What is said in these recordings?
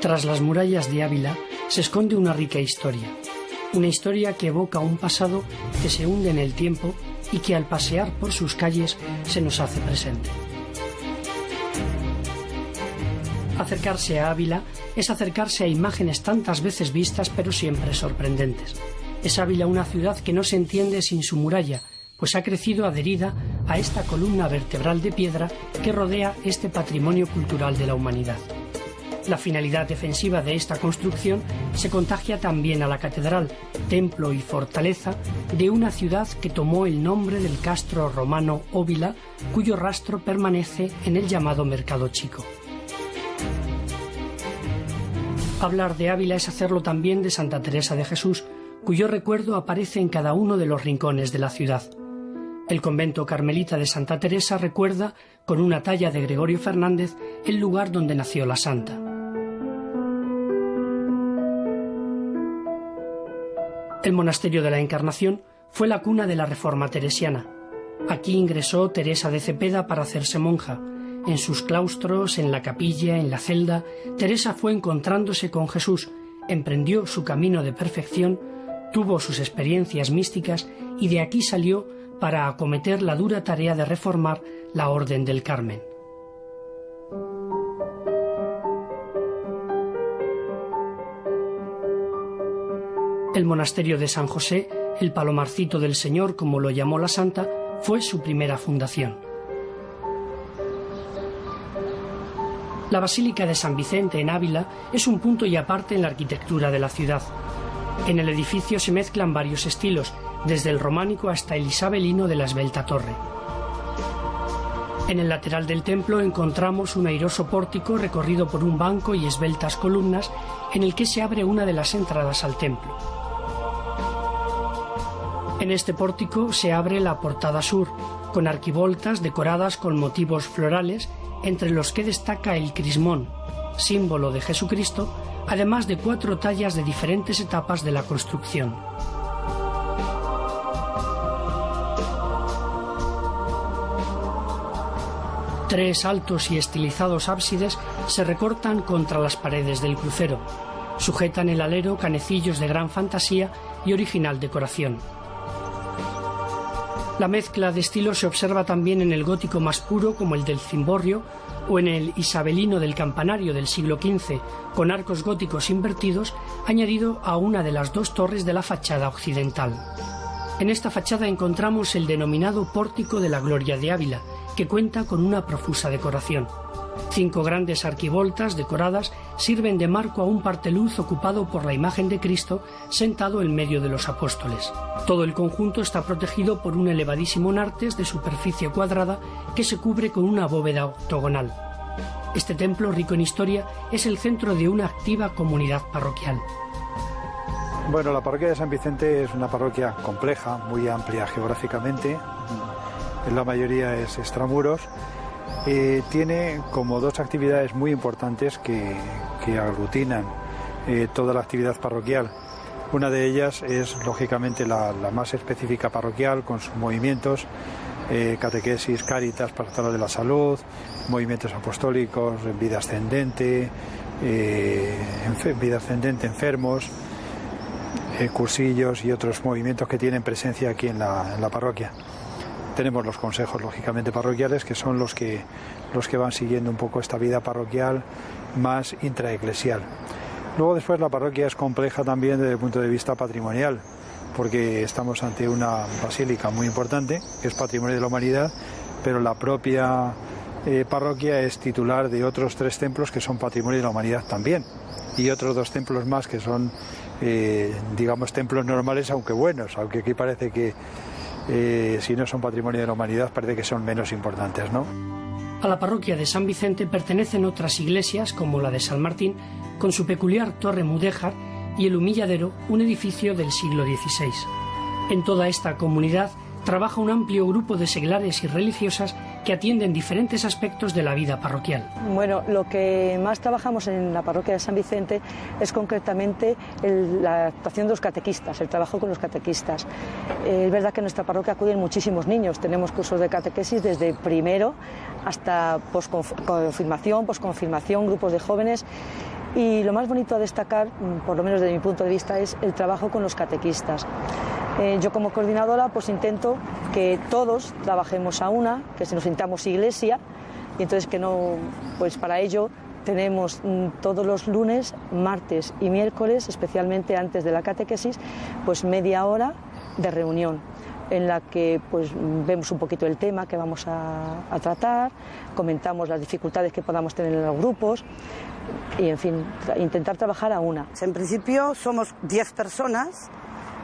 Tras las murallas de Ávila se esconde una rica historia. Una historia que evoca un pasado que se hunde en el tiempo y que al pasear por sus calles se nos hace presente. Acercarse a Ávila es acercarse a imágenes tantas veces vistas pero siempre sorprendentes. Es Ávila una ciudad que no se entiende sin su muralla, pues ha crecido adherida a esta columna vertebral de piedra que rodea este patrimonio cultural de la humanidad. La finalidad defensiva de esta construcción se contagia también a la catedral, templo y fortaleza de una ciudad que tomó el nombre del castro romano Óbila, cuyo rastro permanece en el llamado Mercado Chico. Hablar de Ávila es hacerlo también de Santa Teresa de Jesús, cuyo recuerdo aparece en cada uno de los rincones de la ciudad. El convento carmelita de Santa Teresa recuerda, con una talla de Gregorio Fernández, el lugar donde nació la santa. El monasterio de la Encarnación fue la cuna de la Reforma teresiana. Aquí ingresó Teresa de Cepeda para hacerse monja. En sus claustros, en la capilla, en la celda, Teresa fue encontrándose con Jesús, emprendió su camino de perfección, tuvo sus experiencias místicas y de aquí salió para acometer la dura tarea de reformar la Orden del Carmen. El monasterio de San José, el Palomarcito del Señor, como lo llamó la santa, fue su primera fundación. La Basílica de San Vicente en Ávila es un punto y aparte en la arquitectura de la ciudad. En el edificio se mezclan varios estilos, desde el románico hasta el isabelino de la esbelta torre. En el lateral del templo encontramos un airoso pórtico recorrido por un banco y esbeltas columnas en el que se abre una de las entradas al templo. En este pórtico se abre la portada sur, con arquivoltas decoradas con motivos florales, entre los que destaca el crismón, símbolo de Jesucristo, además de 4 tallas de diferentes etapas de la construcción. Tres altos y estilizados ábsides se recortan contra las paredes del crucero. Sujetan el alero canecillos de gran fantasía y original decoración. La mezcla de estilos se observa también en el gótico más puro, como el del cimborrio, o en el isabelino del campanario del siglo XV, con arcos góticos invertidos, añadido a una de las 2 torres de la fachada occidental. En esta fachada encontramos el denominado Pórtico de la Gloria de Ávila, que cuenta con una profusa decoración. 5 grandes arquivoltas decoradas sirven de marco a un parteluz ocupado por la imagen de Cristo sentado en medio de los apóstoles. Todo el conjunto está protegido por un elevadísimo nartes de superficie cuadrada que se cubre con una bóveda octogonal. Este templo, rico en historia, es el centro de una activa comunidad parroquial. Bueno, la parroquia de San Vicente es una parroquia compleja, muy amplia geográficamente. En la mayoría es extramuros. Tiene como 2 actividades muy importantes que aglutinan toda la actividad parroquial. Una de ellas es lógicamente la más específica parroquial, con sus movimientos, catequesis, cáritas, pastoral de la salud, movimientos apostólicos, vida ascendente, enfermos, cursillos y otros movimientos que tienen presencia aquí en la parroquia. Tenemos los consejos, lógicamente, parroquiales, que son los que van siguiendo un poco esta vida parroquial más intraeclesial. Luego, después, la parroquia es compleja también desde el punto de vista patrimonial, porque estamos ante una basílica muy importante, que es Patrimonio de la Humanidad, pero la propia parroquia es titular de otros 3 templos que son Patrimonio de la Humanidad también, y otros 2 templos más que son, digamos, templos normales, aunque buenos, aunque aquí parece que si no son Patrimonio de la Humanidad parece que son menos importantes, ¿no? A la parroquia de San Vicente pertenecen otras iglesias, como la de San Martín, con su peculiar torre mudéjar, y el Humilladero, un edificio del siglo XVI. En toda esta comunidad trabaja un amplio grupo de seglares y religiosas que atienden diferentes aspectos de la vida parroquial. Bueno, lo que más trabajamos en la parroquia de San Vicente es concretamente la actuación de los catequistas, el trabajo con los catequistas. Es verdad que en nuestra parroquia acuden muchísimos niños, tenemos cursos de catequesis desde primero hasta posconfirmación, grupos de jóvenes. Y lo más bonito a destacar, por lo menos desde mi punto de vista, es el trabajo con los catequistas. Yo como coordinadora pues intento que todos trabajemos a una, que nos sintamos iglesia, y entonces que no, pues para ello tenemos todos los lunes, martes y miércoles, especialmente antes de la catequesis, pues media hora de reunión en la que pues vemos un poquito el tema que vamos a tratar, comentamos las dificultades que podamos tener en los grupos y, en fin, intentar trabajar a una. En principio somos 10 personas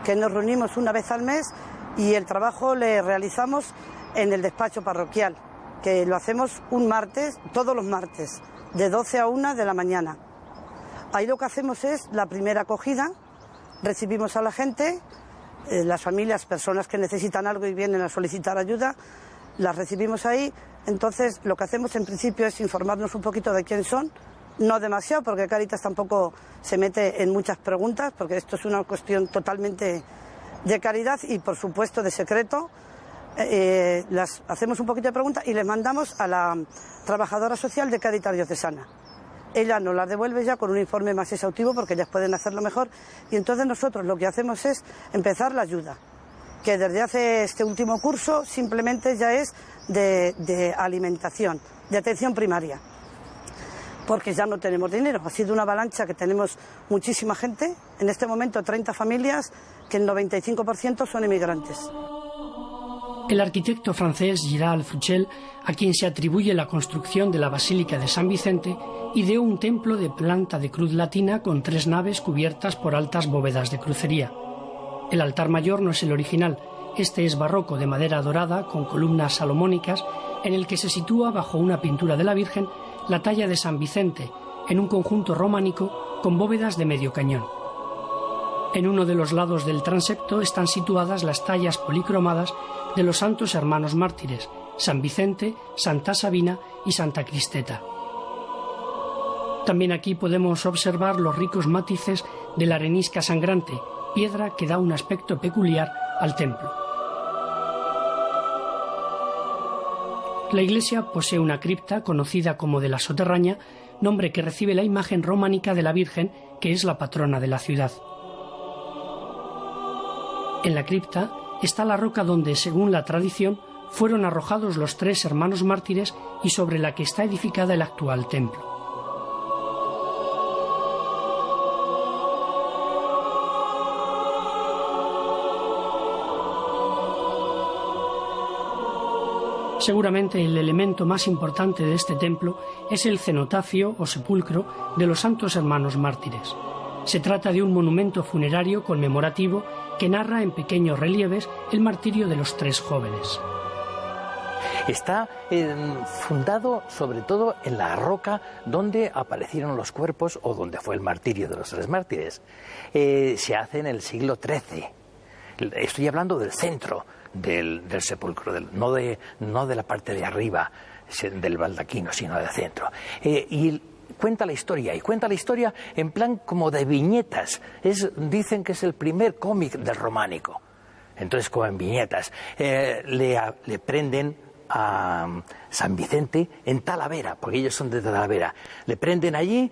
que nos reunimos una vez al mes y el trabajo le realizamos en el despacho parroquial, que lo hacemos un martes, todos los martes, de 12 a 1 de la mañana. Ahí lo que hacemos es la primera acogida, recibimos a la gente, las familias, personas que necesitan algo y vienen a solicitar ayuda, las recibimos ahí. Entonces lo que hacemos en principio es informarnos un poquito de quién son, no demasiado porque Cáritas tampoco se mete en muchas preguntas porque esto es una cuestión totalmente de caridad y por supuesto de secreto. Las hacemos un poquito de preguntas y les mandamos a la trabajadora social de Cáritas Diocesana. Ella nos la devuelve ya con un informe más exhaustivo porque ellas pueden hacerlo mejor y entonces nosotros lo que hacemos es empezar la ayuda, que desde hace este último curso simplemente ya es de alimentación, de atención primaria, porque ya no tenemos dinero. Ha sido una avalancha que tenemos muchísima gente, en este momento 30 familias, que el 95% son inmigrantes. El arquitecto francés Gérald Fruchel, a quien se atribuye la construcción de la Basílica de San Vicente, ideó un templo de planta de cruz latina con 3 naves cubiertas por altas bóvedas de crucería. El altar mayor no es el original, este es barroco de madera dorada con columnas salomónicas, en el que se sitúa bajo una pintura de la Virgen la talla de San Vicente, en un conjunto románico con bóvedas de medio cañón. En uno de los lados del transepto están situadas las tallas policromadas de los santos hermanos mártires, San Vicente, Santa Sabina y Santa Cristeta. También aquí podemos observar los ricos matices de la arenisca sangrante, piedra que da un aspecto peculiar al templo. La iglesia posee una cripta conocida como de la Soterraña, nombre que recibe la imagen románica de la Virgen, que es la patrona de la ciudad. En la cripta está la roca donde, según la tradición, fueron arrojados los 3 hermanos mártires y sobre la que está edificada el actual templo. Seguramente el elemento más importante de este templo es el cenotafio o sepulcro de los santos hermanos mártires. Se trata de un monumento funerario conmemorativo que narra en pequeños relieves el martirio de los 3 jóvenes. Está fundado sobre todo en la roca donde aparecieron los cuerpos o donde fue el martirio de los 3 mártires. Se hace en el siglo XIII. Estoy hablando del centro del sepulcro, no de la parte de arriba del baldaquino, sino del centro. Y cuenta la historia en plan como de viñetas. Dicen que es el primer cómic del románico. Entonces, como en viñetas, le prenden a San Vicente en Talavera, porque ellos son de Talavera. Le prenden allí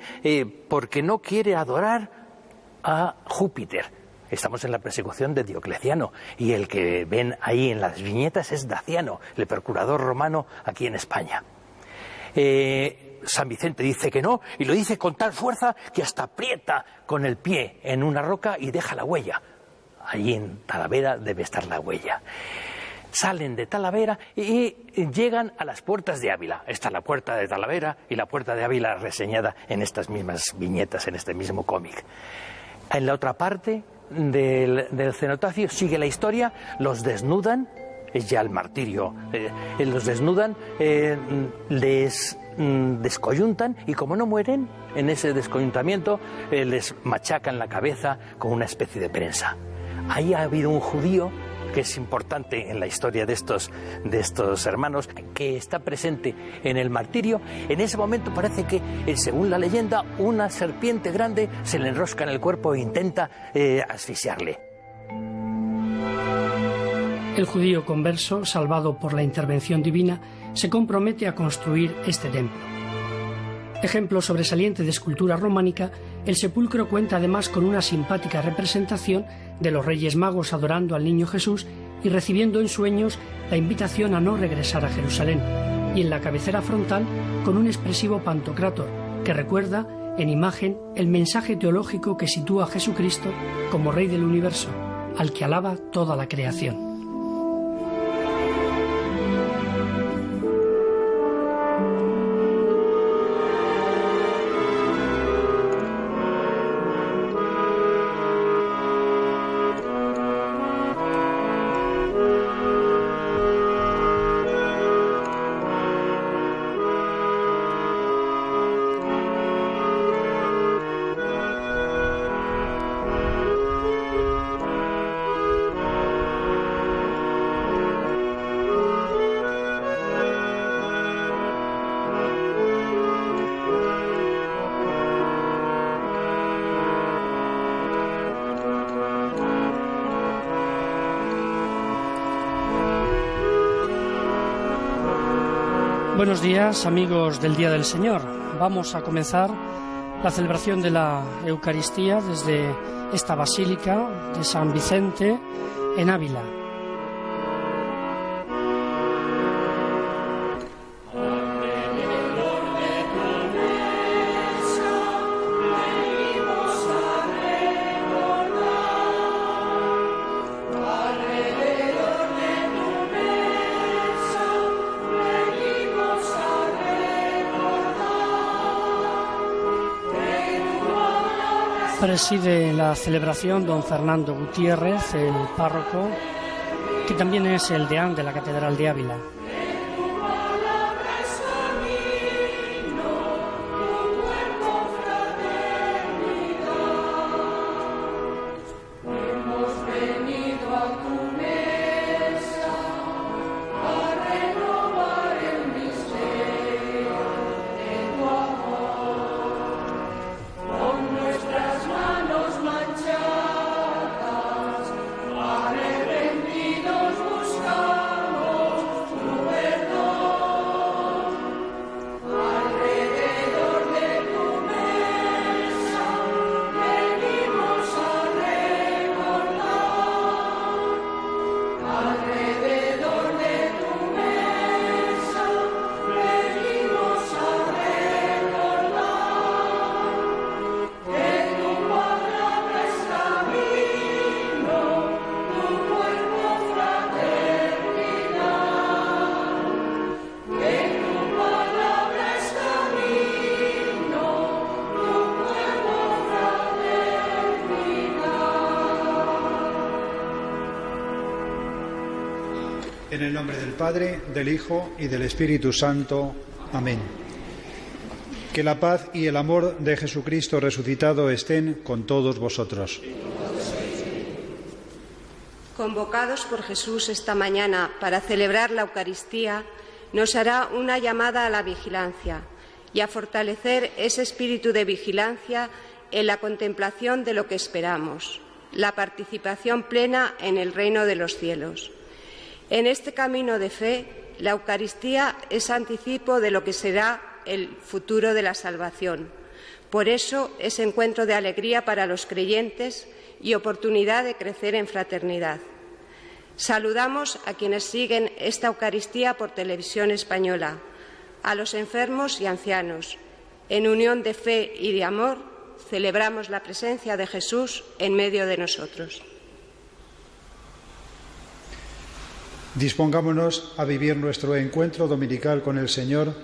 porque no quiere adorar a Júpiter. Estamos en la persecución de Diocleciano y el que ven ahí en las viñetas es Daciano, el procurador romano aquí en España. San Vicente dice que no y lo dice con tal fuerza que hasta aprieta con el pie en una roca y deja la huella. Allí en Talavera debe estar la huella. Salen de Talavera y llegan a las puertas de Ávila. Está la puerta de Talavera y la puerta de Ávila reseñada en estas mismas viñetas, en este mismo cómic. En la otra parte del cenotafio sigue la historia, los desnudan, es ya el martirio, los desnudan, les descoyuntan y como no mueren en ese descoyuntamiento les machacan la cabeza con una especie de prensa. Ahí ha habido un judío que es importante en la historia de estos hermanos, que está presente en el martirio. En ese momento parece que, según la leyenda, una serpiente grande se le enrosca en el cuerpo e intenta asfixiarle. El judío converso, salvado por la intervención divina, se compromete a construir este templo. Ejemplo sobresaliente de escultura románica, el sepulcro cuenta además con una simpática representación de los Reyes Magos adorando al Niño Jesús y recibiendo en sueños la invitación a no regresar a Jerusalén, y en la cabecera frontal con un expresivo pantocrátor que recuerda en imagen el mensaje teológico que sitúa a Jesucristo como Rey del universo, al que alaba toda la creación. Buenos días, amigos del Día del Señor. Vamos a comenzar la celebración de la Eucaristía desde esta Basílica de San Vicente en Ávila. Preside la celebración don Fernando Gutiérrez, el párroco, que también es el deán de la Catedral de Ávila. En el nombre del Padre, del Hijo y del Espíritu Santo. Amén. Que la paz y el amor de Jesucristo resucitado estén con todos vosotros. Convocados por Jesús esta mañana para celebrar la Eucaristía, nos hará una llamada a la vigilancia y a fortalecer ese espíritu de vigilancia en la contemplación de lo que esperamos, la participación plena en el reino de los cielos. En este camino de fe, la Eucaristía es anticipo de lo que será el futuro de la salvación. Por eso es encuentro de alegría para los creyentes y oportunidad de crecer en fraternidad. Saludamos a quienes siguen esta Eucaristía por Televisión Española, a los enfermos y ancianos. En unión de fe y de amor, celebramos la presencia de Jesús en medio de nosotros. Dispongámonos a vivir nuestro encuentro dominical con el Señor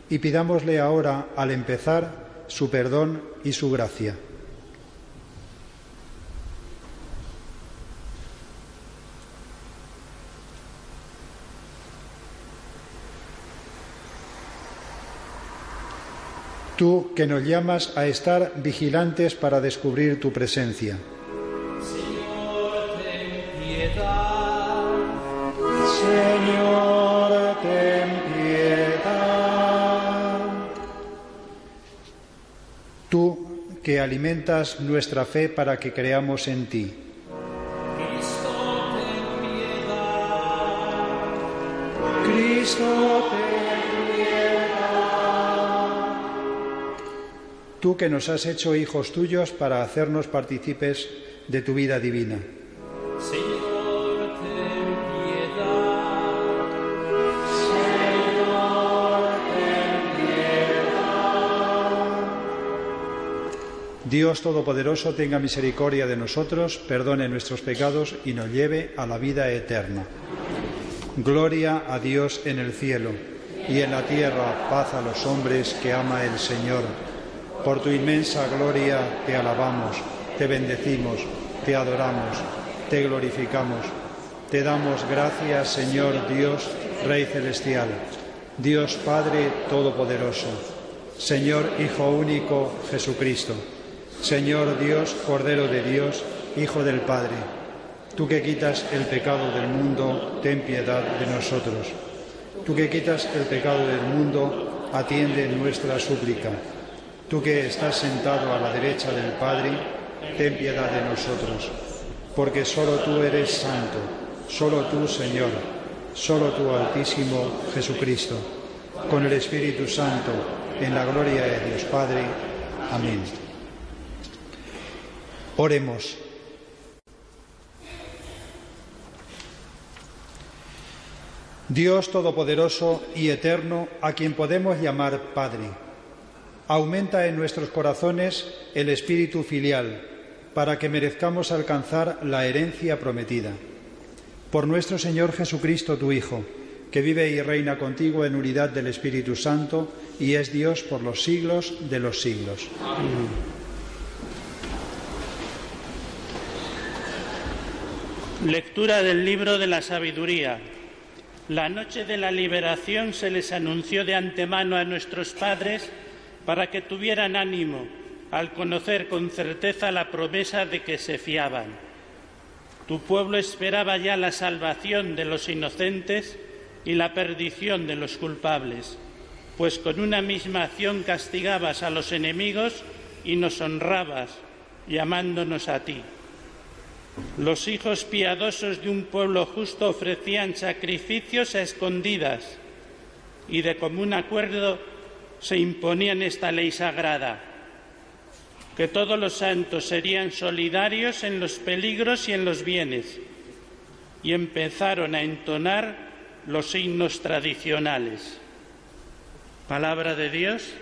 y pidámosle ahora, al empezar, su perdón y su gracia. Tú que nos llamas a estar vigilantes para descubrir tu presencia. Señor, ten piedad. Señor, ten piedad. Tú que alimentas nuestra fe para que creamos en ti. Cristo, ten piedad. Cristo, ten piedad. tú que nos has hecho hijos tuyos para hacernos partícipes de tu vida divina. Señor, ten piedad. Dios Todopoderoso tenga misericordia de nosotros, perdone nuestros pecados y nos lleve a la vida eterna. Gloria a Dios en el cielo y en la tierra paz a los hombres que ama el Señor. Por tu inmensa gloria te alabamos, te bendecimos, te adoramos, te glorificamos. Te damos gracias, Señor Dios, Rey Celestial, Dios Padre Todopoderoso, Señor Hijo único Jesucristo, Señor Dios, Cordero de Dios, Hijo del Padre. Tú que quitas el pecado del mundo, ten piedad de nosotros. Tú que quitas el pecado del mundo, atiende nuestra súplica. Tú que estás sentado a la derecha del Padre, ten piedad de nosotros. Porque solo tú eres santo, solo tú, Señor, solo tú, Altísimo Jesucristo, con el Espíritu Santo, en la gloria de Dios Padre. Amén. Oremos. Dios Todopoderoso y Eterno, a quien podemos llamar Padre, aumenta en nuestros corazones el espíritu filial, para que merezcamos alcanzar la herencia prometida. Por nuestro Señor Jesucristo, tu Hijo, que vive y reina contigo en unidad del Espíritu Santo y es Dios por los siglos de los siglos. Amén. Lectura del libro de la sabiduría. La noche de la liberación se les anunció de antemano a nuestros padres para que tuvieran ánimo al conocer con certeza la promesa de que se fiaban. Tu pueblo esperaba ya la salvación de los inocentes y la perdición de los culpables, pues con una misma acción castigabas a los enemigos y nos honrabas, llamándonos a ti. Los hijos piadosos de un pueblo justo ofrecían sacrificios a escondidas y de común acuerdo se imponían esta ley sagrada, que todos los santos serían solidarios en los peligros y en los bienes, y empezaron a entonar los himnos tradicionales. Palabra de Dios.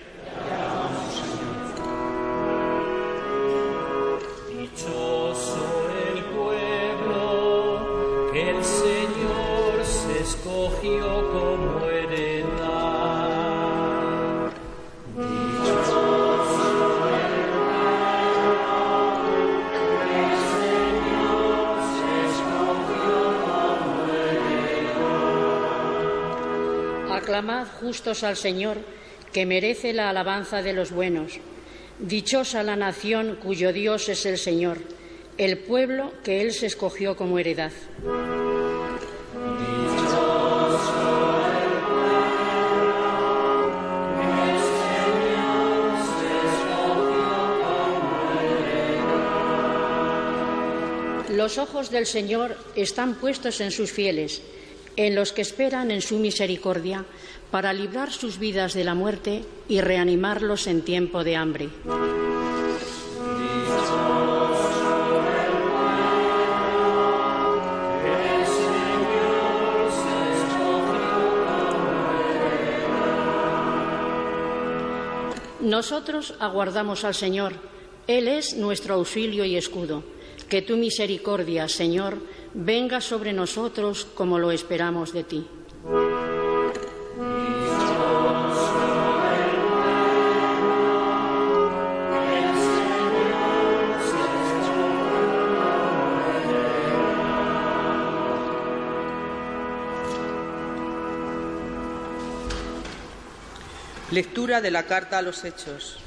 Dichoso el pueblo que el Señor se escogió como heredad. Dichoso el pueblo que el Señor se escogió como heredad. Aclamad justos al Señor, que merece la alabanza de los buenos. Dichosa la nación cuyo Dios es el Señor, el pueblo que Él se escogió como heredad. Los ojos del Señor están puestos en sus fieles, en los que esperan en su misericordia, para librar sus vidas de la muerte y reanimarlos en tiempo de hambre. Nosotros aguardamos al Señor. Él es nuestro auxilio y escudo. Que tu misericordia, Señor, venga sobre nosotros como lo esperamos de ti. Lectura de la carta a los Hechos.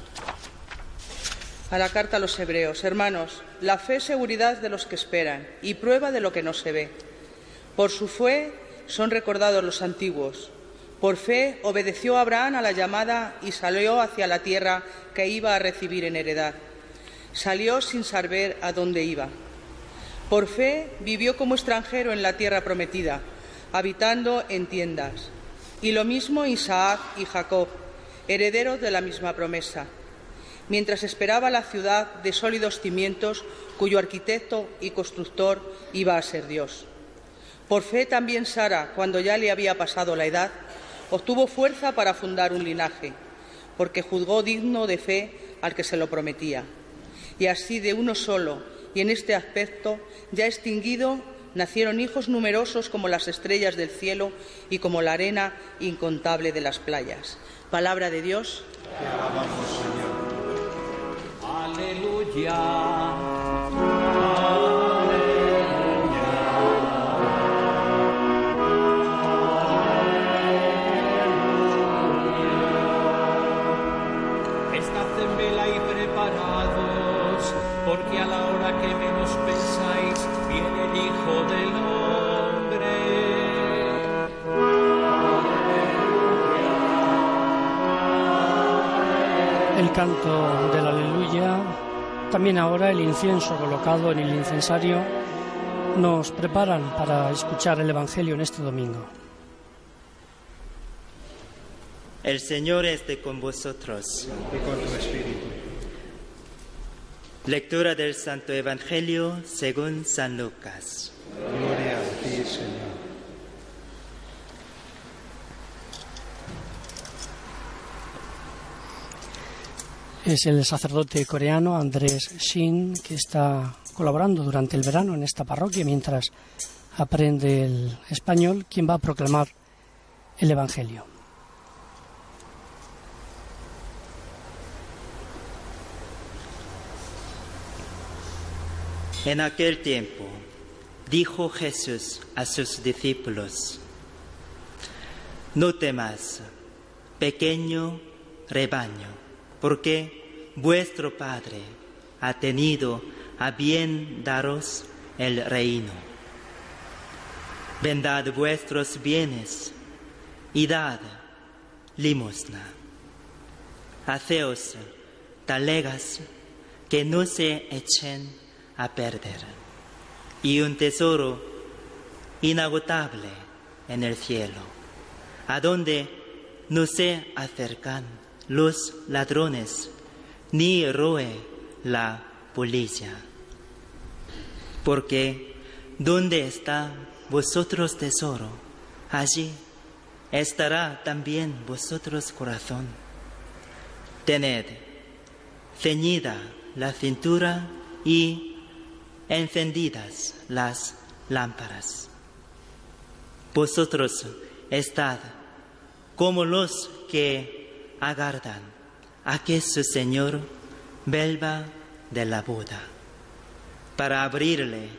A la carta a los Hebreos. Hermanos, la fe es seguridad de los que esperan y prueba de lo que no se ve. Por su fe son recordados los antiguos. Por fe obedeció Abraham a la llamada y salió hacia la tierra que iba a recibir en heredad. Salió sin saber a dónde iba. Por fe vivió como extranjero en la tierra prometida, habitando en tiendas. Y lo mismo Isaac y Jacob, herederos de la misma promesa. mientras esperaba la ciudad de sólidos cimientos cuyo arquitecto y constructor iba a ser Dios. Por fe también Sara, cuando ya le había pasado la edad, obtuvo fuerza para fundar un linaje, porque juzgó digno de fe al que se lo prometía. Y así, de uno solo, y en este aspecto ya extinguido, nacieron hijos numerosos como las estrellas del cielo y como la arena incontable de las playas. Palabra de Dios. Te alabamos, Señor. Aleluya. Porque a la hora que menos pensáis viene el Hijo del Hombre. El canto del Aleluya, también ahora el incienso colocado en el incensario, nos preparan para escuchar el Evangelio en este domingo. El Señor esté con vosotros. Y con tu espíritu. Lectura del Santo Evangelio según San Lucas. Gloria a ti, Señor. Es el sacerdote coreano Andrés Shin, que está colaborando durante el verano en esta parroquia mientras aprende el español, quien va a proclamar el Evangelio. En aquel tiempo dijo Jesús a sus discípulos: No temas, pequeño rebaño, porque vuestro Padre ha tenido a bien daros el reino. Vendad vuestros bienes y dad limosna. Haceos talegas que no se echen a perder, y un tesoro inagotable en el cielo, a donde no se acercan los ladrones, ni roe la polilla. Porque donde está vosotros tesoro, allí estará también vosotros corazón. Tened ceñida la cintura y encendidas las lámparas. Vosotros estad como los que aguardan a que su Señor vuelva de la boda, para abrirle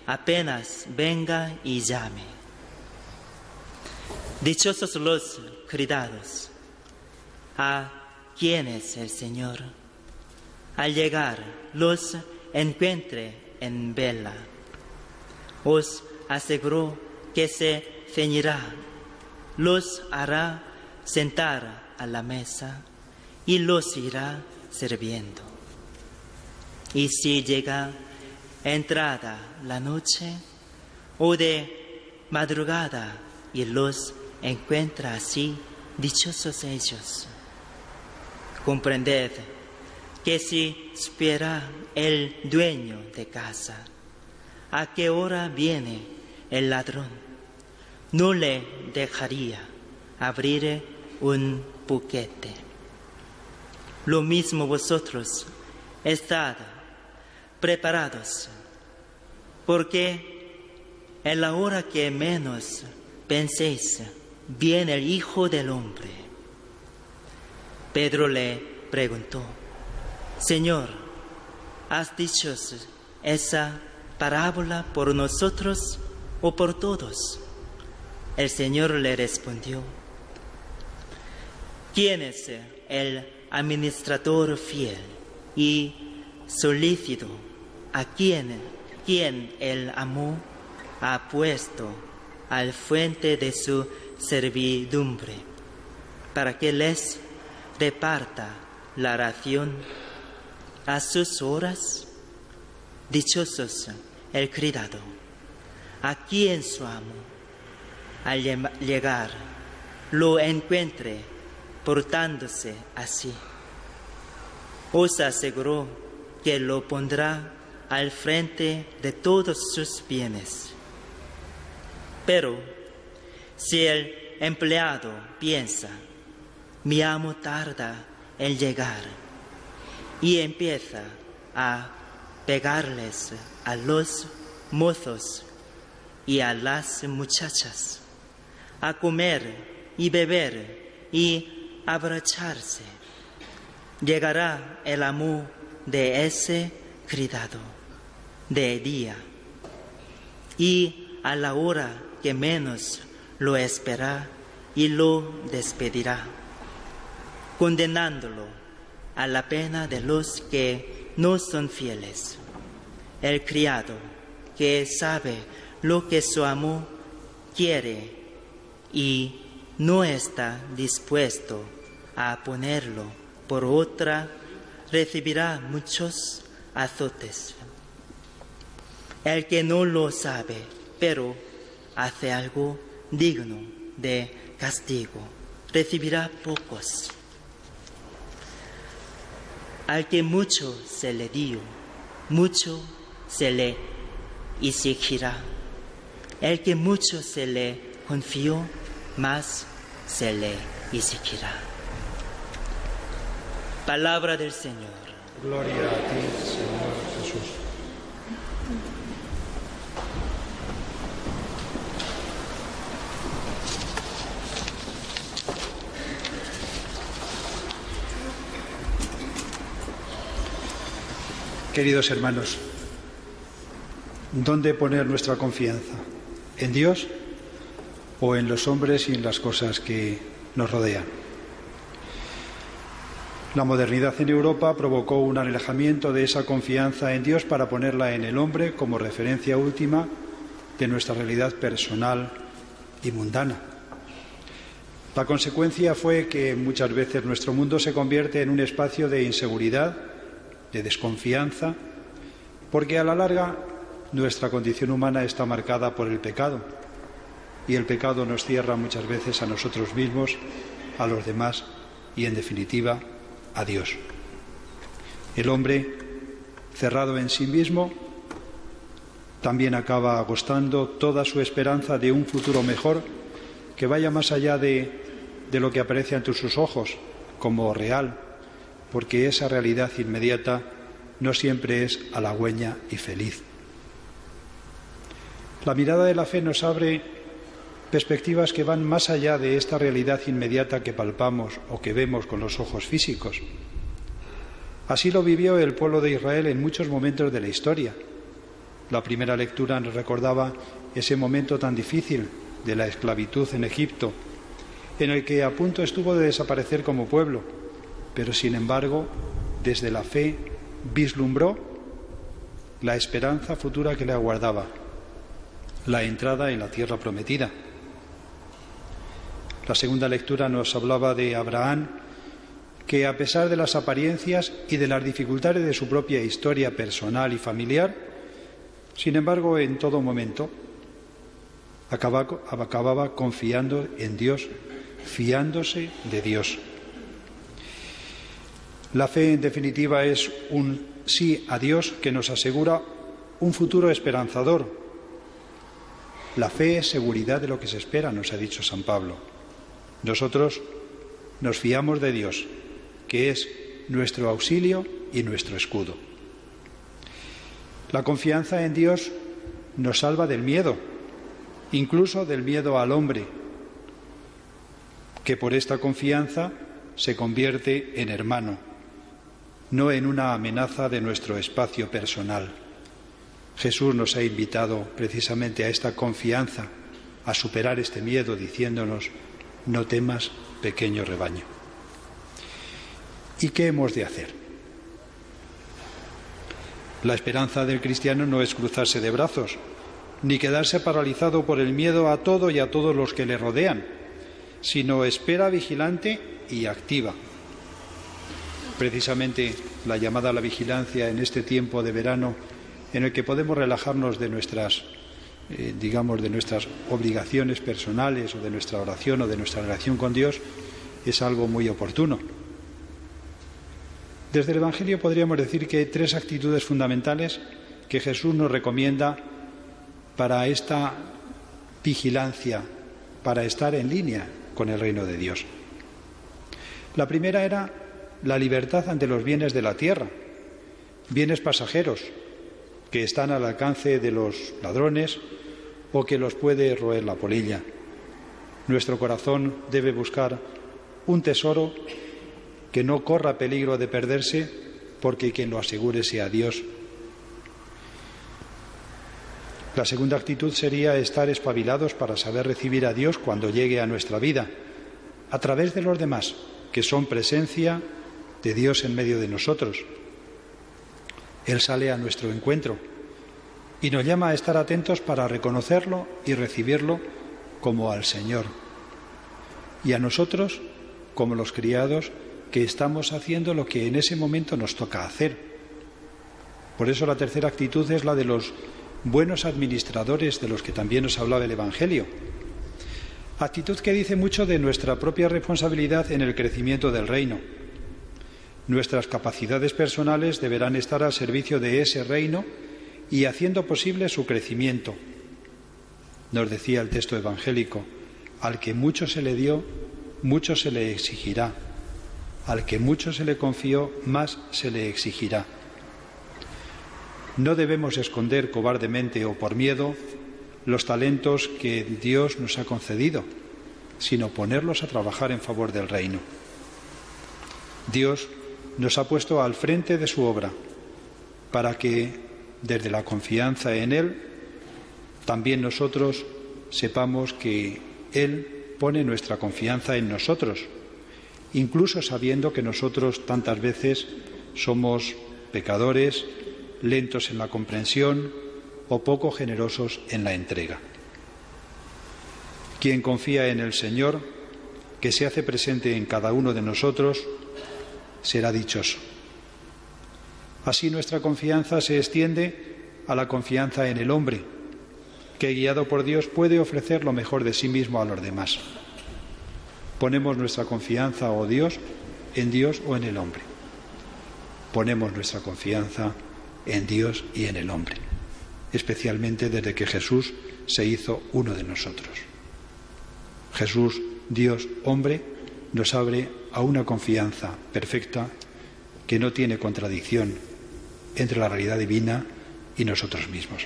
apenas venga y llame. Dichosos los criados a quienes el Señor, al llegar, los encuentre en vela. Os aseguro que se ceñirá, los hará sentar a la mesa y los irá sirviendo. Y si llega entrada la noche o de madrugada y los encuentra así, dichosos ellos. Comprended que si espera el dueño de casa a qué hora viene el ladrón, no le dejaría abrir un puquete. Lo mismo vosotros, estad preparados, porque en la hora que menos penséis, viene el Hijo del Hombre. Pedro le preguntó: Señor, ¿has dicho esa parábola por nosotros o por todos? El Señor le respondió: ¿Quién es el administrador fiel y solícito a quien el amo ha puesto al frente de su servidumbre, para que les reparta la ración a sus horas? Dichosos el criado, a quien su amo, al llegar, lo encuentre portándose así. os aseguro que lo pondrá al frente de todos sus bienes. Pero si el empleado piensa, mi amo tarda en llegar, y empieza a pegarles a los mozos y a las muchachas, a comer y beber y abracharse, llegará el amo de ese criado de día, y a la hora que menos lo espera, y lo despedirá, condenándolo a la pena de los que no son fieles. El criado que sabe lo que su amo quiere y no está dispuesto a ponerlo por otra, recibirá muchos azotes. El que no lo sabe, pero hace algo digno de castigo, recibirá pocos. Al que mucho se le dio, mucho se le exigirá. El que mucho se le confió, más se le exigirá. Palabra del Señor. Gloria a ti, Señor Jesús. Queridos hermanos, ¿dónde poner nuestra confianza? ¿En Dios o en los hombres y en las cosas que nos rodean? La modernidad en Europa provocó un alejamiento de esa confianza en Dios para ponerla en el hombre como referencia última de nuestra realidad personal y mundana. La consecuencia fue que muchas veces nuestro mundo se convierte en un espacio de inseguridad, de desconfianza, porque a la larga nuestra condición humana está marcada por el pecado, y el pecado nos cierra muchas veces a nosotros mismos, a los demás y, en definitiva, a Dios. El hombre, cerrado en sí mismo, también acaba agostando toda su esperanza de un futuro mejor que vaya más allá de lo que aparece ante sus ojos como real, porque esa realidad inmediata no siempre es halagüeña y feliz. La mirada de la fe nos abre perspectivas que van más allá de esta realidad inmediata que palpamos o que vemos con los ojos físicos. Así lo vivió el pueblo de Israel en muchos momentos de la historia. La primera lectura nos recordaba ese momento tan difícil de la esclavitud en Egipto, en el que a punto estuvo de desaparecer como pueblo, pero sin embargo, desde la fe vislumbró la esperanza futura que le aguardaba, la entrada en la tierra prometida. La segunda lectura nos hablaba de Abraham, que a pesar de las apariencias y de las dificultades de su propia historia personal y familiar, sin embargo, en todo momento acababa confiando en Dios, fiándose de Dios. La fe, en definitiva, es un sí a Dios que nos asegura un futuro esperanzador. La fe es seguridad de lo que se espera, nos ha dicho San Pablo. Nosotros nos fiamos de Dios, que es nuestro auxilio y nuestro escudo. La confianza en Dios nos salva del miedo, incluso del miedo al hombre, que por esta confianza se convierte en hermano, no en una amenaza de nuestro espacio personal. Jesús nos ha invitado precisamente a esta confianza, a superar este miedo, diciéndonos: no temas, pequeño rebaño. ¿Y qué hemos de hacer? La esperanza del cristiano no es cruzarse de brazos, ni quedarse paralizado por el miedo a todo y a todos los que le rodean, sino espera vigilante y activa. Precisamente la llamada a la vigilancia en este tiempo de verano, en el que podemos relajarnos de nuestras, de nuestras obligaciones personales o de nuestra oración o de nuestra relación con Dios, es algo muy oportuno. Desde el Evangelio podríamos decir que hay 3 actitudes fundamentales que Jesús nos recomienda para esta vigilancia, para estar en línea con el reino de Dios. La primera era la libertad ante los bienes de la tierra, bienes pasajeros que están al alcance de los ladrones o que los puede roer la polilla. Nuestro corazón debe buscar un tesoro que no corra peligro de perderse, porque quien lo asegure sea Dios. La segunda actitud sería estar espabilados para saber recibir a Dios cuando llegue a nuestra vida, a través de los demás, que son presencia de Dios en medio de nosotros. Él sale a nuestro encuentro y nos llama a estar atentos para reconocerlo y recibirlo como al Señor, y a nosotros como los criados que estamos haciendo lo que en ese momento nos toca hacer. Por eso la tercera actitud es la de los buenos administradores, de los que también nos hablaba el Evangelio. Actitud que dice mucho de nuestra propia responsabilidad en el crecimiento del reino. Nuestras capacidades personales deberán estar al servicio de ese reino y haciendo posible su crecimiento. Nos decía el texto evangélico: al que mucho se le dio, mucho se le exigirá. Al que mucho se le confió, más se le exigirá. No debemos esconder cobardemente o por miedo los talentos que Dios nos ha concedido, sino ponerlos a trabajar en favor del reino. Dios nos ha puesto al frente de su obra para que, desde la confianza en Él, también nosotros sepamos que Él pone nuestra confianza en nosotros, incluso sabiendo que nosotros tantas veces somos pecadores, lentos en la comprensión o poco generosos en la entrega. Quien confía en el Señor, que se hace presente en cada uno de nosotros, será dichoso. Así nuestra confianza se extiende a la confianza en el hombre, que guiado por Dios puede ofrecer lo mejor de sí mismo a los demás. Ponemos nuestra confianza, oh Dios, en Dios o en el hombre. Ponemos nuestra confianza en Dios y en el hombre, especialmente desde que Jesús se hizo uno de nosotros. Jesús, Dios, hombre, nos abre a una confianza perfecta que no tiene contradicción entre la realidad divina y nosotros mismos.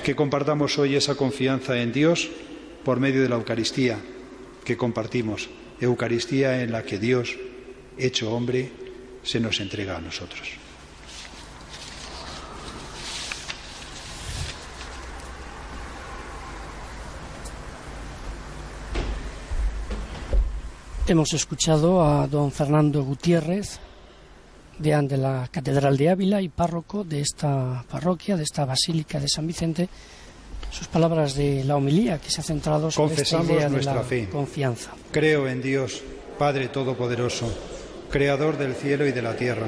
Que compartamos hoy esa confianza en Dios por medio de la Eucaristía que compartimos, Eucaristía en la que Dios, hecho hombre, se nos entrega a nosotros. Hemos escuchado a don Fernando Gutiérrez, deán de la Catedral de Ávila y párroco de esta parroquia, de esta Basílica de San Vicente, sus palabras de la homilía que se ha centrado sobre esta idea de la confianza. Creo en Dios, Padre Todopoderoso, Creador del cielo y de la tierra.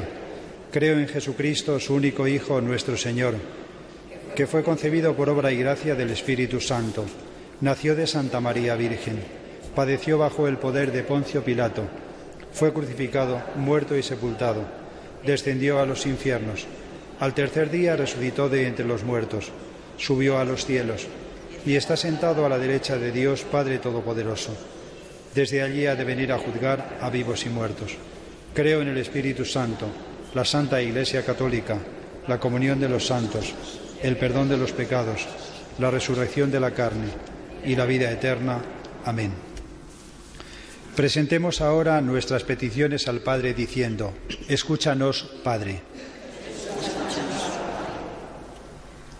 Creo en Jesucristo, su único Hijo, nuestro Señor, que fue concebido por obra y gracia del Espíritu Santo. Nació de Santa María Virgen, padeció bajo el poder de Poncio Pilato, fue crucificado, muerto y sepultado, descendió a los infiernos, al tercer día resucitó de entre los muertos, subió a los cielos y está sentado a la derecha de Dios Padre Todopoderoso. Desde allí ha de venir a juzgar a vivos y muertos. Creo en el Espíritu Santo, la Santa Iglesia Católica, la comunión de los santos, el perdón de los pecados, la resurrección de la carne y la vida eterna. Amén. Presentemos ahora nuestras peticiones al Padre diciendo: escúchanos, Padre.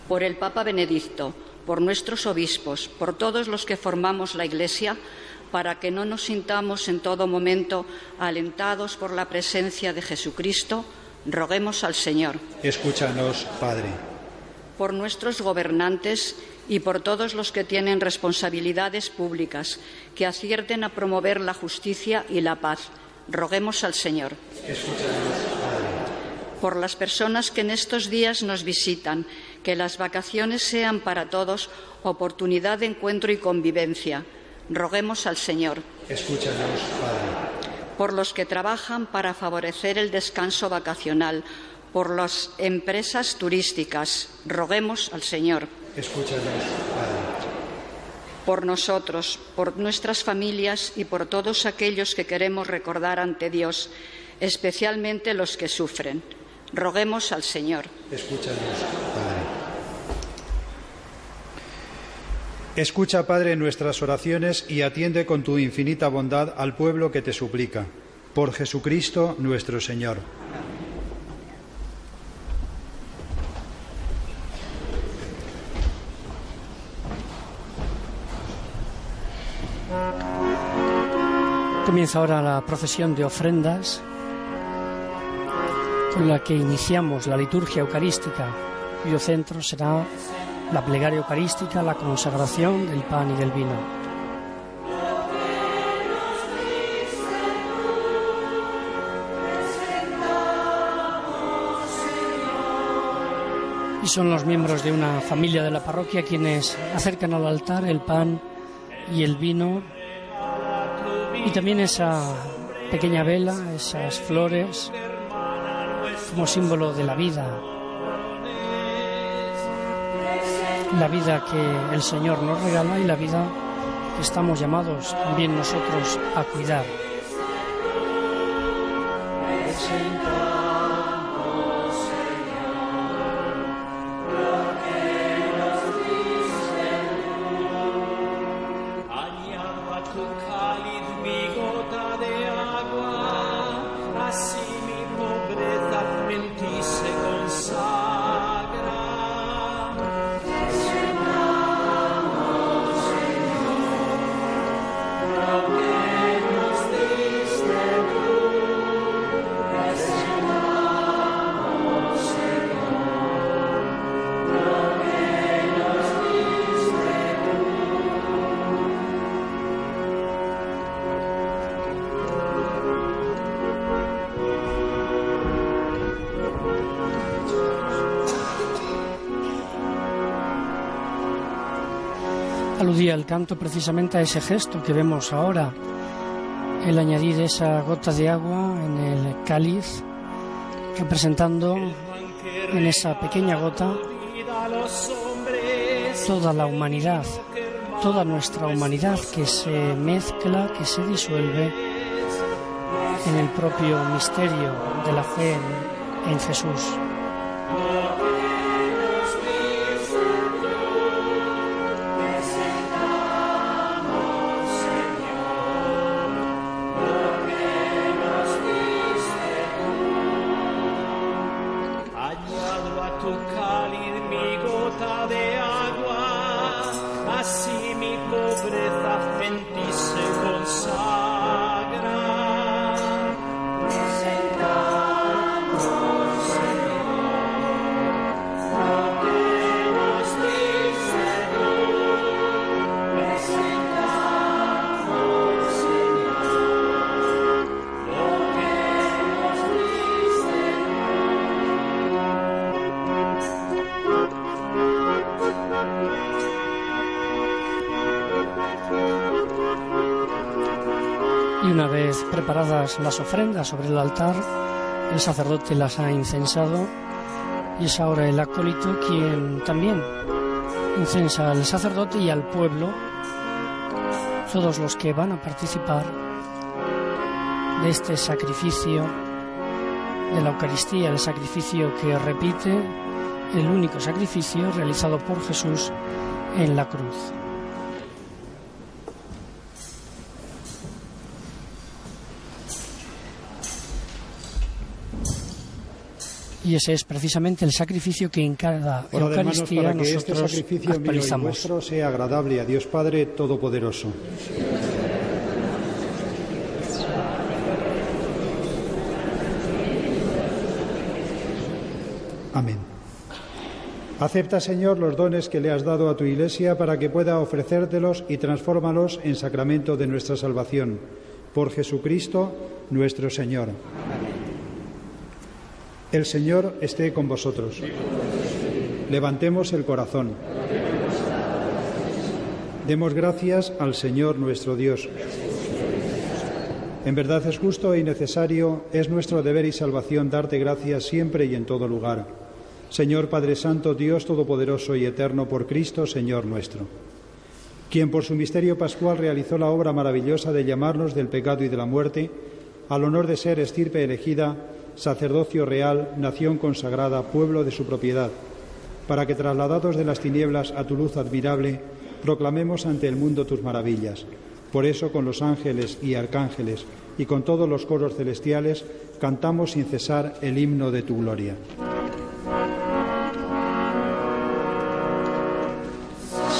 Por el Papa Benedicto, por nuestros obispos, por todos los que formamos la Iglesia, para que no nos sintamos en todo momento alentados por la presencia de Jesucristo, roguemos al Señor. Escúchanos, Padre. Por nuestros gobernantes y por todos los que tienen responsabilidades públicas, que acierten a promover la justicia y la paz, roguemos al Señor. Escúchanos, Padre. Por las personas que en estos días nos visitan, que las vacaciones sean para todos oportunidad de encuentro y convivencia, roguemos al Señor. Escúchanos, Padre. por los que trabajan para favorecer el descanso vacacional, por las empresas turísticas. Roguemos al Señor. Escúchanos, Padre. Por nosotros, por nuestras familias y por todos aquellos que queremos recordar ante Dios, especialmente los que sufren. Roguemos al Señor. Escúchanos, Padre. Escucha, Padre, nuestras oraciones y atiende con tu infinita bondad al pueblo que te suplica. Por Jesucristo nuestro Señor. Comienza ahora la procesión de ofrendas con la que iniciamos la liturgia eucarística, cuyo centro será la plegaria eucarística, la consagración del pan y del vino. Y son los miembros de una familia de la parroquia quienes acercan al altar el pan y el vino, y también esa pequeña vela, esas flores, como símbolo de la vida que el Señor nos regala y la vida que estamos llamados también nosotros a cuidar. Aludía el canto precisamente a ese gesto que vemos ahora, el añadir esa gota de agua en el cáliz, representando en esa pequeña gota toda la humanidad, toda nuestra humanidad que se mezcla, que se disuelve en el propio misterio de la fe en Jesús. Y una vez preparadas las ofrendas sobre el altar, el sacerdote las ha incensado y es ahora el acólito quien también incensa al sacerdote y al pueblo, todos los que van a participar de este sacrificio de la Eucaristía, el sacrificio que repite el único sacrificio realizado por Jesús en la cruz. Y ese es precisamente el sacrificio que en cada Eucaristía para que nosotros este sacrificio actualizamos. Mío y vuestro sea agradable a Dios Padre Todopoderoso. Amén. Acepta, Señor, los dones que le has dado a tu Iglesia para que pueda ofrecértelos y transfórmalos en sacramento de nuestra salvación. Por Jesucristo, nuestro Señor. El Señor esté con vosotros. Levantemos el corazón. Demos gracias al Señor nuestro Dios. En verdad es justo y necesario, es nuestro deber y salvación darte gracias siempre y en todo lugar. Señor Padre Santo, Dios Todopoderoso y Eterno, por Cristo, Señor nuestro, quien por su misterio pascual realizó la obra maravillosa de llamarnos del pecado y de la muerte, al honor de ser estirpe elegida, sacerdocio real, nación consagrada, pueblo de su propiedad, para que trasladados de las tinieblas a tu luz admirable, proclamemos ante el mundo tus maravillas. Por eso, con los ángeles y arcángeles y con todos los coros celestiales, cantamos sin cesar el himno de tu gloria.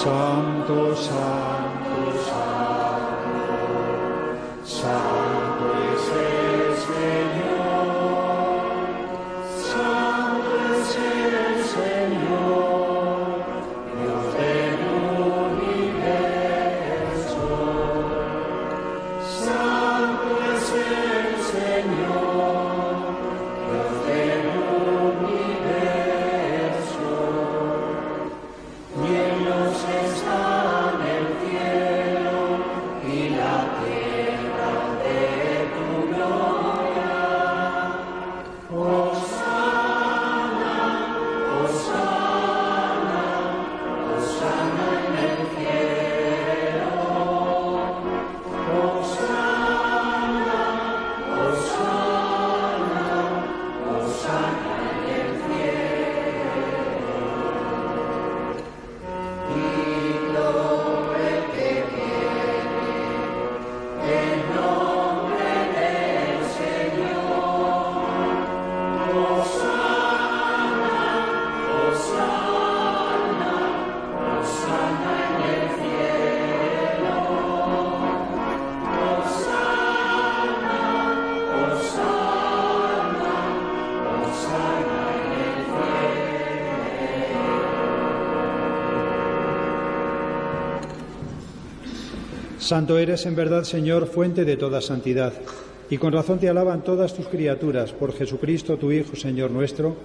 Santo, santo, santo, santo es el Señor, santo es el Señor, Dios del universo. Santo es el Señor, Dios del universo. Cielos están el cielo y la tierra de tu gloria. Hosana, hosana, hosana en el cielo. Hosana, hosana, hosana en el cielo. Y todo el que viene en nombre del Señor. Hosana, hosana, hosana en el cielo. Hosana, hosana, hosana en el cielo. Santo eres en verdad, Señor, fuente de toda santidad, y con razón te alaban todas tus criaturas, por Jesucristo, tu Hijo, Señor nuestro.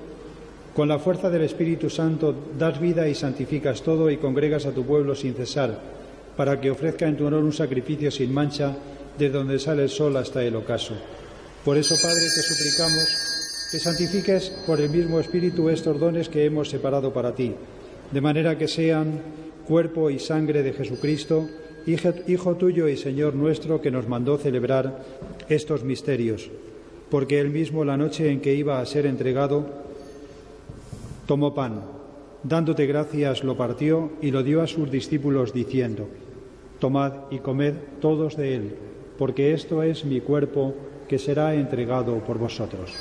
Con la fuerza del Espíritu Santo das vida y santificas todo y congregas a tu pueblo sin cesar, para que ofrezca en tu honor un sacrificio sin mancha, de donde sale el sol hasta el ocaso. Por eso, Padre, te suplicamos que santifiques por el mismo Espíritu estos dones que hemos separado para ti, de manera que sean cuerpo y sangre de Jesucristo, Hijo tuyo y Señor nuestro, que nos mandó celebrar estos misterios, porque él mismo, la noche en que iba a ser entregado, tomó pan, dándote gracias lo partió y lo dio a sus discípulos diciendo: tomad y comed todos de él, porque esto es mi cuerpo que será entregado por vosotros.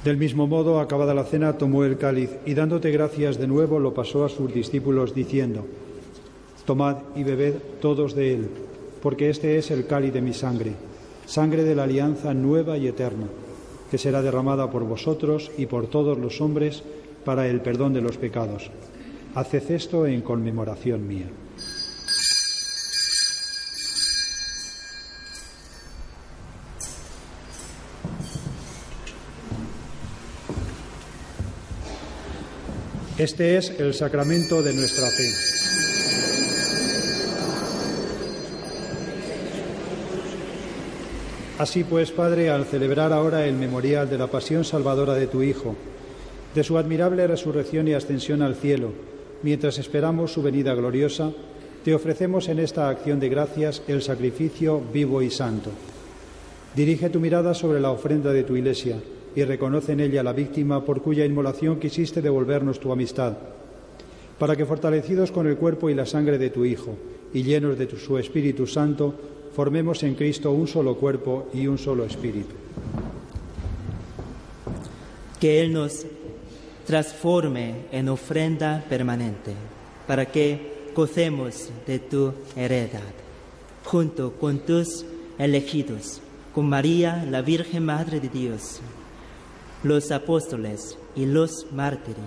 Del mismo modo, acabada la cena, tomó el cáliz y dándote gracias de nuevo lo pasó a sus discípulos diciendo: tomad y bebed todos de él, porque este es el cáliz de mi sangre, sangre de la alianza nueva y eterna, que será derramada por vosotros y por todos los hombres para el perdón de los pecados. Haced esto en conmemoración mía. Este es el sacramento de nuestra fe. Así pues, Padre, al celebrar ahora el memorial de la pasión salvadora de tu Hijo, de su admirable resurrección y ascensión al cielo, mientras esperamos su venida gloriosa, te ofrecemos en esta acción de gracias el sacrificio vivo y santo. Dirige tu mirada sobre la ofrenda de tu Iglesia y reconoce en ella la víctima por cuya inmolación quisiste devolvernos tu amistad, para que, fortalecidos con el cuerpo y la sangre de tu Hijo y llenos de su Espíritu Santo, formemos en Cristo un solo cuerpo y un solo espíritu. Que Él nos transforme en ofrenda permanente, para que gocemos de tu heredad, junto con tus elegidos, con María, la Virgen Madre de Dios, los apóstoles y los mártires,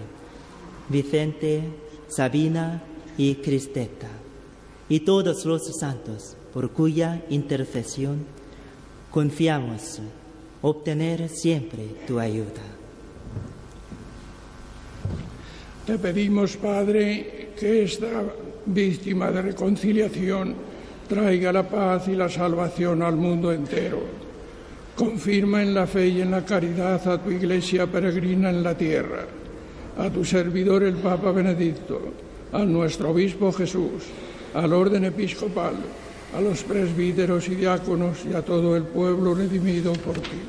Vicente, Sabina y Cristeta, y todos los santos, por cuya intercesión confiamos obtener siempre tu ayuda. Te pedimos, Padre, que esta víctima de reconciliación traiga la paz y la salvación al mundo entero. Confirma en la fe y en la caridad a tu Iglesia peregrina en la tierra, a tu servidor el Papa Benedicto, a nuestro Obispo Jesús, al orden episcopal, a los presbíteros y diáconos y a todo el pueblo redimido por ti.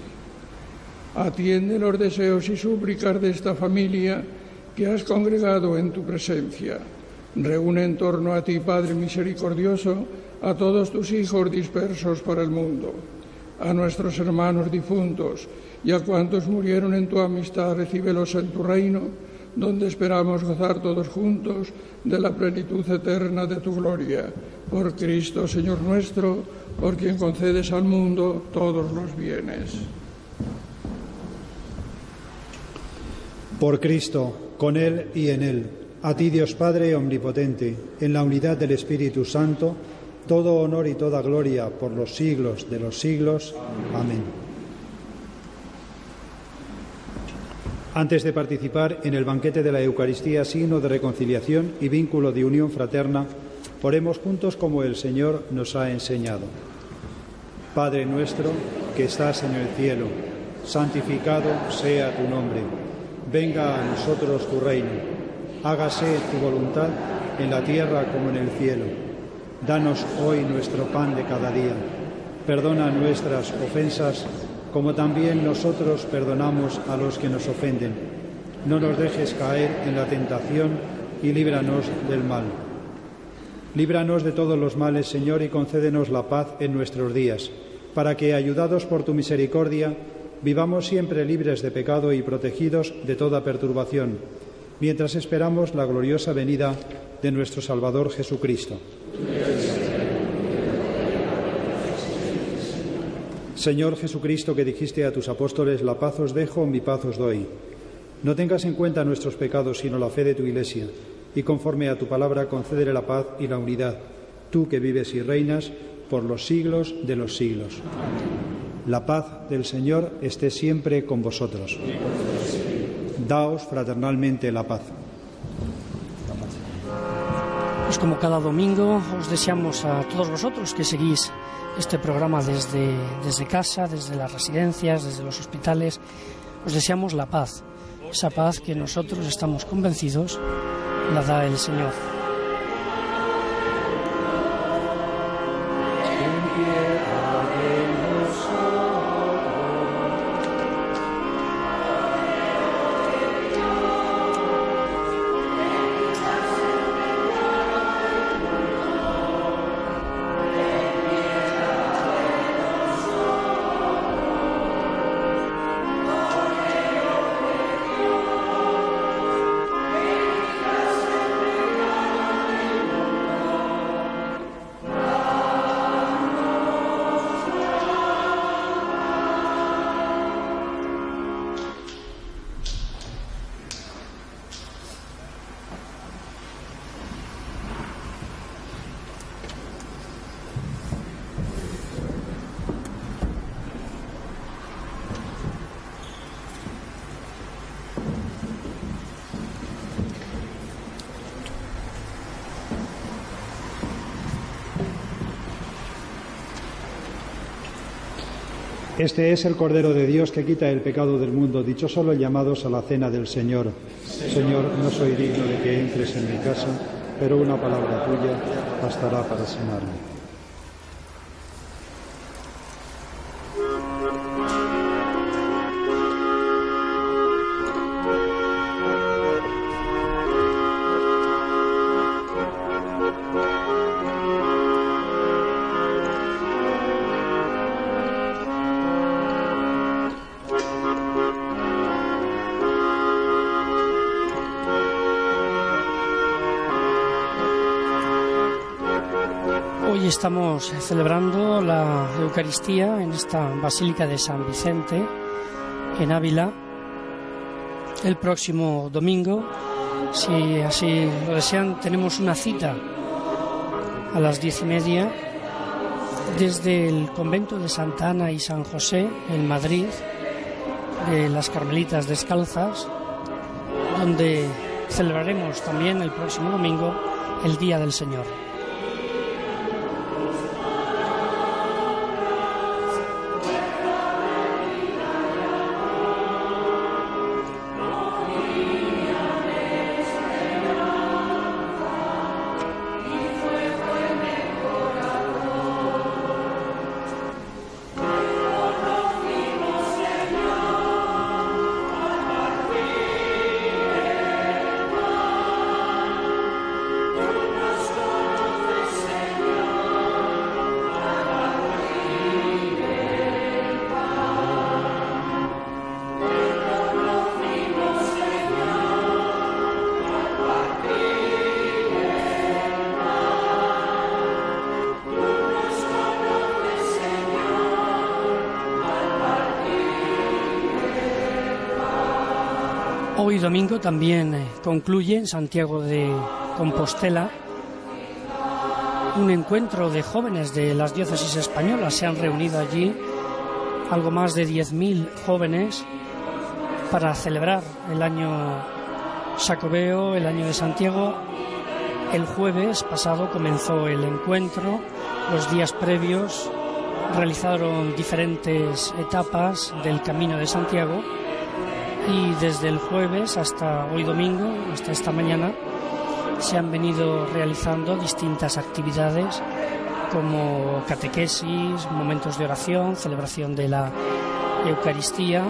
Atiende los deseos y súplicas de esta familia que has congregado en tu presencia. Reúne en torno a ti, Padre misericordioso, a todos tus hijos dispersos por el mundo, a nuestros hermanos difuntos y a cuantos murieron en tu amistad, recíbelos en tu reino, donde esperamos gozar todos juntos de la plenitud eterna de tu gloria. Por Cristo, Señor nuestro, por quien concedes al mundo todos los bienes. Por Cristo, con Él y en Él, a ti Dios Padre omnipotente, en la unidad del Espíritu Santo, todo honor y toda gloria por los siglos de los siglos. Amén. Antes de participar en el banquete de la Eucaristía, signo de reconciliación y vínculo de unión fraterna, oremos juntos como el Señor nos ha enseñado. Padre nuestro, que estás en el cielo, santificado sea tu nombre. Venga a nosotros tu reino. Hágase tu voluntad en la tierra como en el cielo. Danos hoy nuestro pan de cada día. Perdona nuestras ofensas, como también nosotros perdonamos a los que nos ofenden. No nos dejes caer en la tentación y líbranos del mal. Líbranos de todos los males, Señor, y concédenos la paz en nuestros días, para que, ayudados por tu misericordia, vivamos siempre libres de pecado y protegidos de toda perturbación, mientras esperamos la gloriosa venida de nuestro Salvador Jesucristo. Señor Jesucristo, que dijiste a tus apóstoles, la paz os dejo, mi paz os doy. No tengas en cuenta nuestros pecados, sino la fe de tu Iglesia, y conforme a tu palabra concédele la paz y la unidad, tú que vives y reinas por los siglos de los siglos. La paz del Señor esté siempre con vosotros. Daos fraternalmente la paz. Pues como cada domingo os deseamos a todos vosotros que seguís este programa desde casa, desde las residencias, desde los hospitales, os deseamos la paz, esa paz que nosotros estamos convencidos la da el Señor. Este es el Cordero de Dios que quita el pecado del mundo. Dichosos los llamados a la cena del Señor. Señor, no soy digno de que entres en mi casa, pero una palabra tuya bastará para sanarme. Hoy estamos celebrando la Eucaristía en esta Basílica de San Vicente, en Ávila. El próximo domingo, si así lo desean, tenemos una cita a las 10:30 desde el convento de Santa Ana y San José en Madrid, de las Carmelitas Descalzas, donde celebraremos también el próximo domingo el Día del Señor. Hoy domingo también concluye en Santiago de Compostela un encuentro de jóvenes de las diócesis españolas. Se han reunido allí algo más de 10.000 jóvenes para celebrar el año Xacobeo, el año de Santiago. El jueves pasado comenzó el encuentro. Los días previos realizaron diferentes etapas del Camino de Santiago. Y desde el jueves hasta hoy domingo, hasta esta mañana, se han venido realizando distintas actividades como catequesis, momentos de oración, celebración de la Eucaristía.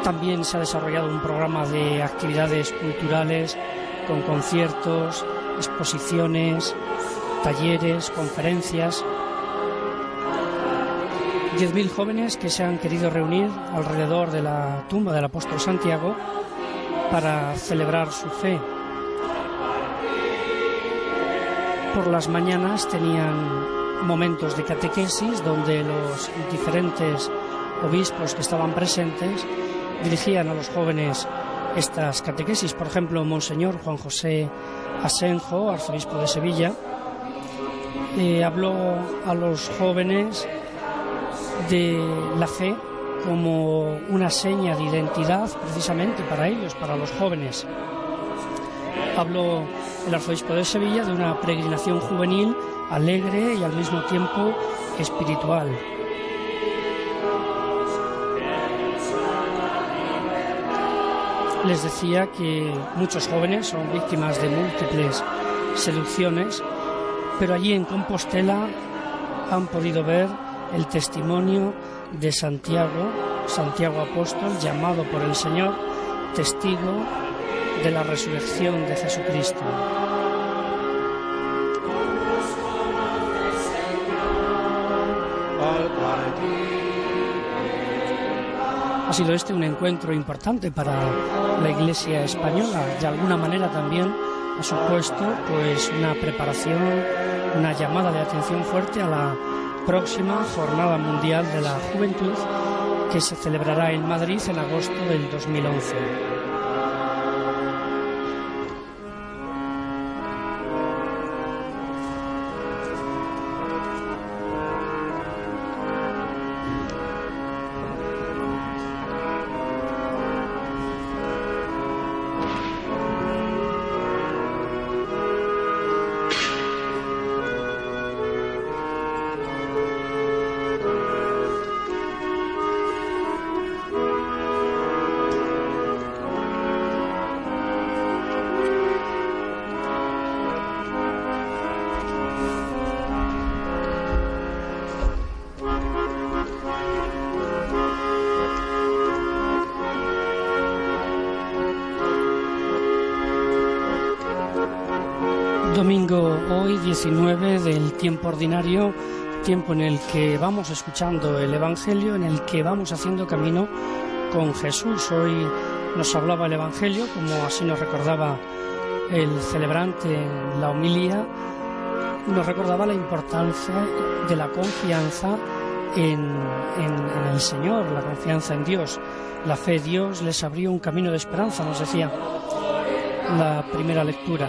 También se ha desarrollado un programa de actividades culturales con conciertos, exposiciones, talleres, conferencias. 10.000 jóvenes que se han querido reunir alrededor de la tumba del apóstol Santiago para celebrar su fe. Por las mañanas tenían momentos de catequesis donde los diferentes obispos que estaban presentes dirigían a los jóvenes estas catequesis. Por ejemplo, Monseñor Juan José Asenjo, arzobispo de Sevilla, habló a los jóvenes de la fe como una seña de identidad precisamente para ellos, para los jóvenes. Habló el arzobispo de Sevilla de una peregrinación juvenil alegre y al mismo tiempo espiritual. Les decía que muchos jóvenes son víctimas de múltiples seducciones, pero allí en Compostela han podido ver el testimonio de Santiago, Santiago apóstol, llamado por el Señor, testigo de la resurrección de Jesucristo. Ha sido este un encuentro importante para la Iglesia española. De alguna manera también ha supuesto pues una preparación, una llamada de atención fuerte a la próxima Jornada Mundial de la Juventud que se celebrará en Madrid en agosto del 2011. Domingo hoy 19 del tiempo ordinario, tiempo en el que vamos escuchando el Evangelio, en el que vamos haciendo camino con Jesús. Hoy nos hablaba el Evangelio, como así nos recordaba el celebrante en la homilía, nos recordaba la importancia de la confianza en el Señor, la confianza en Dios. La fe en Dios les abrió un camino de esperanza, nos decía la primera lectura.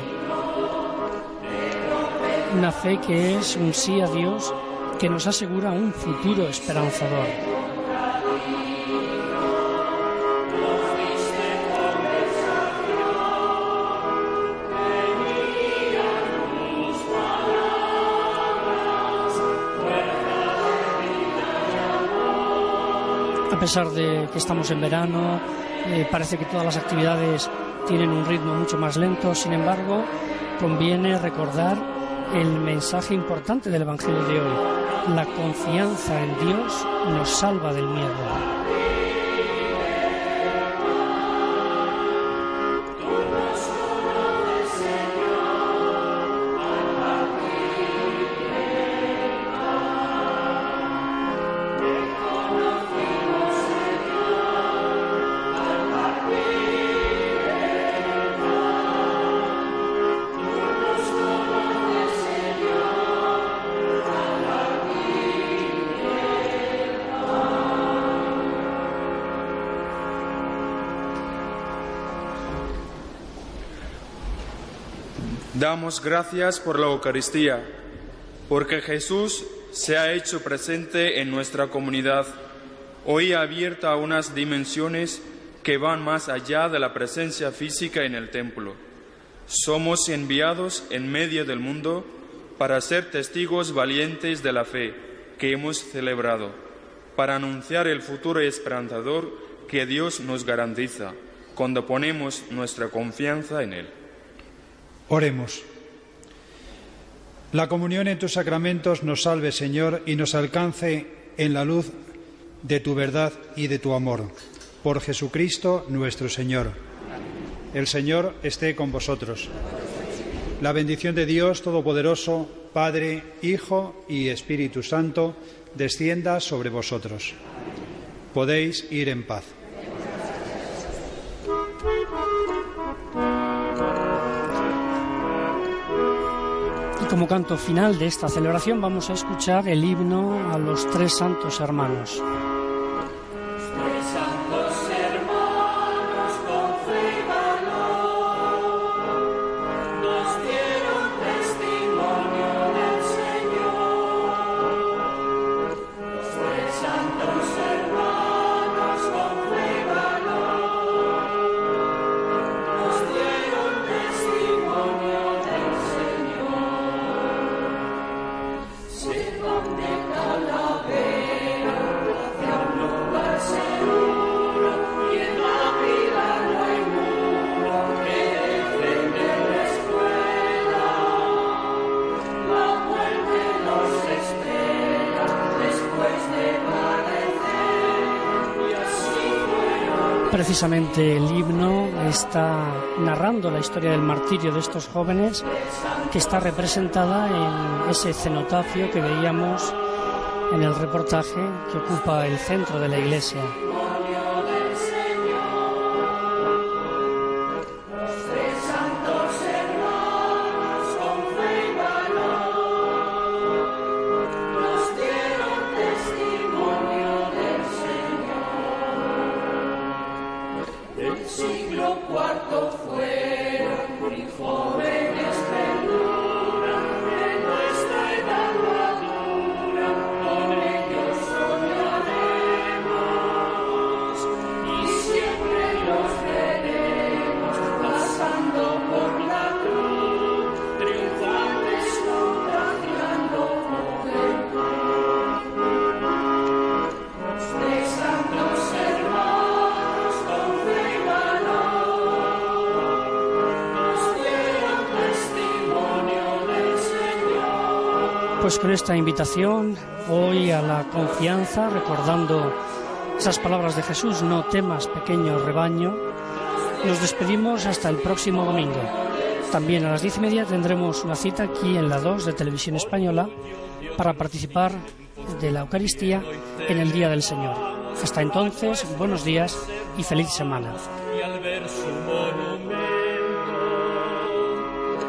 Una fe que es un sí a Dios que nos asegura un futuro esperanzador. pesar de que estamos en verano, parece que todas las actividades tienen un ritmo mucho más lento. Sin embargo, conviene recordar el mensaje importante del Evangelio de hoy. La confianza en Dios nos salva del miedo. Damos gracias por la Eucaristía, porque Jesús se ha hecho presente en nuestra comunidad, hoy abierta a unas dimensiones que van más allá de la presencia física en el templo. Somos enviados en medio del mundo para ser testigos valientes de la fe que hemos celebrado, para anunciar el futuro esperanzador que Dios nos garantiza cuando ponemos nuestra confianza en Él. Oremos. La comunión en tus sacramentos nos salve, Señor, y nos alcance en la luz de tu verdad y de tu amor. Por Jesucristo nuestro Señor. El Señor esté con vosotros. La bendición de Dios Todopoderoso, Padre, Hijo y Espíritu Santo, descienda sobre vosotros. Podéis ir en paz. Y como canto final de esta celebración vamos a escuchar el himno a los tres santos hermanos. Precisamente el himno está narrando la historia del martirio de estos jóvenes, que está representada en ese cenotafio que veíamos en el reportaje que ocupa el centro de la iglesia. Pues con esta invitación hoy a la confianza, recordando esas palabras de Jesús, no temas, pequeño rebaño, nos despedimos hasta el próximo domingo. También a las 10:30 tendremos una cita aquí en la 2 de Televisión Española para participar de la Eucaristía en el Día del Señor. Hasta entonces, buenos días y feliz semana. Y al ver su monumento,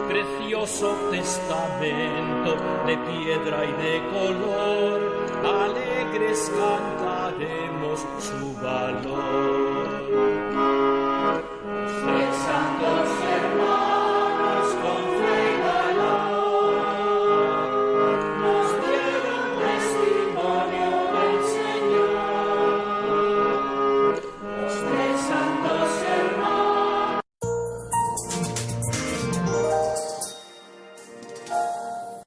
precioso testamento de piedra y de color, alegres cantaremos su valor.